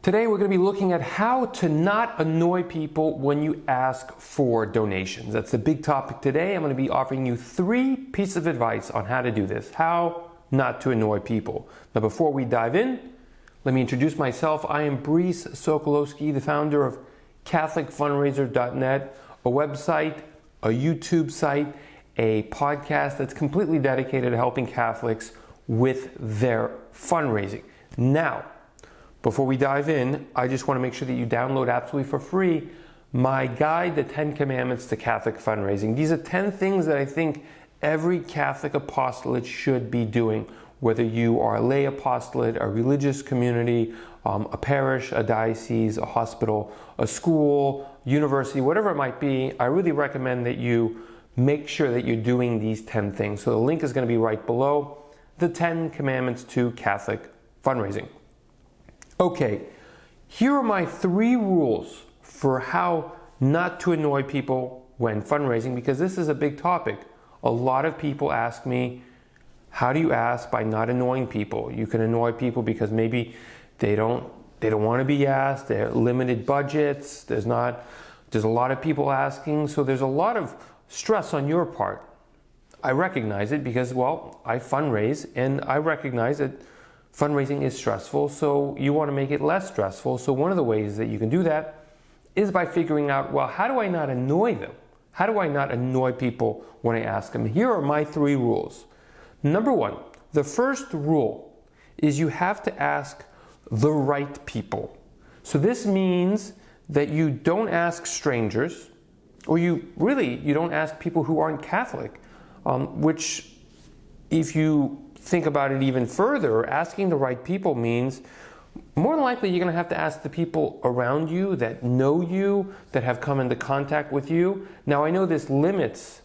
Today we're going to be looking at how to not annoy people when you ask for donations. That's the big topic today. I'm going to be offering you 3 pieces of advice on how to do this, how not to annoy people. Now before we dive in, let me introduce myself. I am Brice Sokolowski, the founder of CatholicFundraiser.net, a website, a YouTube site, a podcast that's completely dedicated to helping Catholics with their fundraising. Now, before we dive in, I just want to make sure that you download absolutely for free my guide, The 10 Commandments to Catholic Fundraising. These are 10 things that I think every Catholic apostolate should be doing, whether you are a lay apostolate, a religious community, a parish, a diocese, a hospital, a school, university, whatever it might be. I really recommend that you make sure that you're doing these 10 things. So the link is going to be right below, The 10 Commandments to Catholic Fundraising. Okay, here are my 3 rules for how not to annoy people when fundraising, because this is a big topic. A lot of people ask me, how do you ask by not annoying people? You can annoy people because maybe they don't want to be asked, they're limited budgets, there's a lot of people asking, so there's a lot of stress on your part. I recognize it because, well, I fundraise and I recognize that fundraising is stressful, so you want to make it less stressful. So one of the ways that you can do that is by figuring out, well, how do I not annoy them? How do I not annoy people when I ask them? Here are my 3 rules. Number 1, the first rule is you have to ask the right people. So this means that you don't ask strangers, or you don't ask people who aren't Catholic, which, if you think about it even further, asking the right people means more than likely you're going to have to ask the people around you that know you, that have come into contact with you. Now I know this limits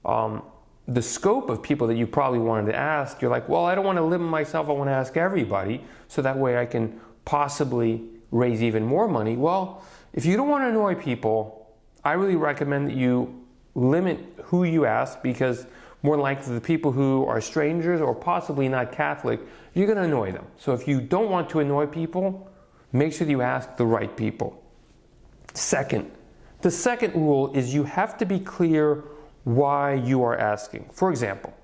the scope of people that you probably wanted to ask. You're like, well, I don't want to limit myself, I want to ask everybody, so that way I can possibly raise even more money. Well, if you don't want to annoy people, I really recommend that you limit who you ask, because more than likely the people who are strangers or possibly not Catholic, you're going to annoy them. So if you don't want to annoy people, make sure that you ask the right people. Second, the second rule is you have to be clear why you are asking. For example,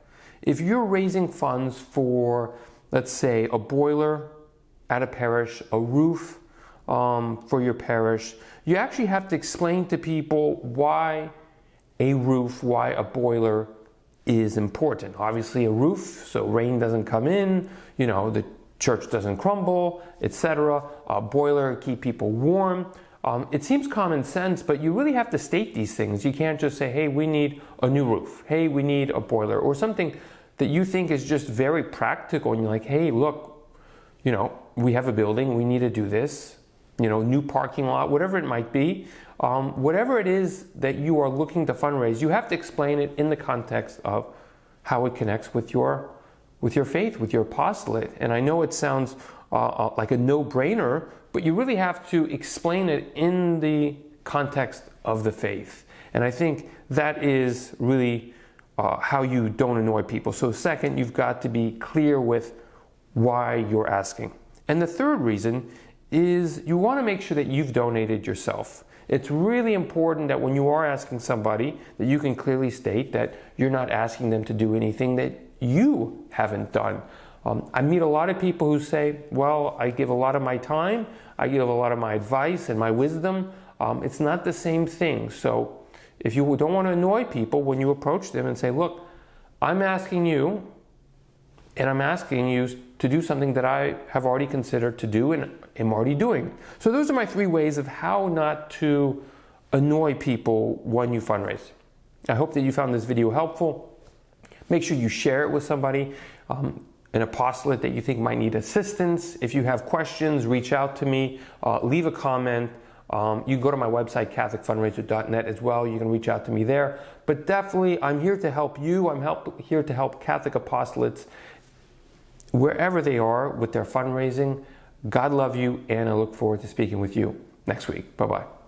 if you're raising funds for, let's say, a boiler at a parish, a roof for your parish, you actually have to explain to people why a roof, why a boiler is important. Obviously a roof, so rain doesn't come in, the church doesn't crumble, etc. A boiler, keep people warm. It seems common sense, but you really have to state these things. You can't just say, hey, we need a new roof. Hey, we need a boiler, or something that you think is just very practical. And you're like, hey, look, we have a building, we need to do this, new parking lot, whatever it might be. Whatever it is that you are looking to fundraise, you have to explain it in the context of how it connects with your faith, with your apostolate. And I know it sounds like a no-brainer, but you really have to explain it in the context of the faith. And I think that is really how you don't annoy people. So second, you've got to be clear with why you're asking. And the third reason is you want to make sure that you've donated yourself. It's really important that when you are asking somebody, that you can clearly state that you're not asking them to do anything that you haven't done. I meet a lot of people who say, well, I give a lot of my time, I give a lot of my advice and my wisdom. It's not the same thing. So if you don't want to annoy people, when you approach them and say, look, I'm asking you, and I'm asking you to do something that I have already considered to do and am already doing. So those are my 3 ways of how not to annoy people when you fundraise. I hope that you found this video helpful. Make sure you share it with somebody, an apostolate that you think might need assistance. If you have questions, reach out to me, leave a comment. You can go to my website, CatholicFundraiser.net as well. You can reach out to me there. But definitely, I'm here to help you. I'm here to help Catholic apostolates wherever they are with their fundraising. God love you, and I look forward to speaking with you next week. Bye-bye.